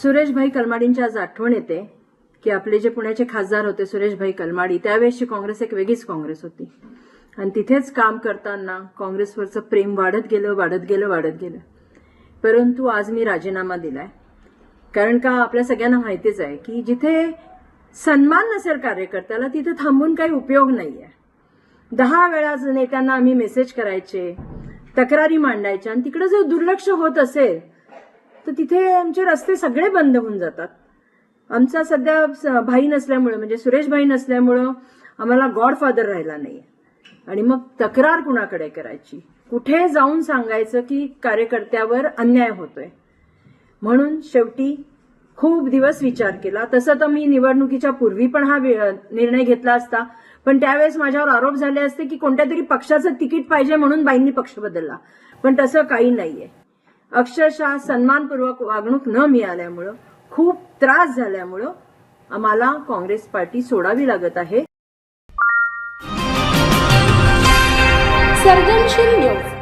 सुरेशभाई कलमाडींची आज आठवण येते की आपले जे पुण्याचे खासदार होते सुरेशभाई कलमाडी, त्यावेळेसची काँग्रेस एक वेगळीच काँग्रेस होती आणि तिथेच काम करताना काँग्रेसवरचं प्रेम वाढत गेलं. परंतु आज मी राजीनामा दिलाय, कारण का आपल्या सगळ्यांना माहितीच आहे की जिथे सन्मान नसेल कार्यकर्त्याला तिथे थांबून काही उपयोग नाहीये. 10 वेळा नेत्यांना आम्ही मेसेज करायचे, तक्रारी मांडायच्या आणि तिकडे जर दुर्लक्ष होत असेल तर तिथे आमचे रस्ते सगळे बंद होऊन जातात. आमचा सध्या भाई नसल्यामुळे, म्हणजे सुरेशभाई नसल्यामुळं आम्हाला गॉडफादर राहिला नाही. आणि मग तक्रार कुणाकडे करायची, कुठे जाऊन सांगायचं की कार्यकर्त्यावर अन्याय होतोय. म्हणून शेवटी खूप दिवस विचार केला. तसं तर मी निवडणुकीच्या पूर्वी पण हा निर्णय घेतला असता, पण त्यावेळेस माझ्यावर आरोप झाले असते की कोणत्या तरी पक्षाचं तिकीट पाहिजे म्हणून बाईंनी पक्ष बदलला. पण तसं काही नाहीये. अक्षरशः सन्मानपूर्वक वागणूक न मिळाल्यामुळं, खूप त्रास झाल्यामुळं आम्हाला काँग्रेस पार्टी सोडावी लागत आहे. सर्जनशील न्यूज.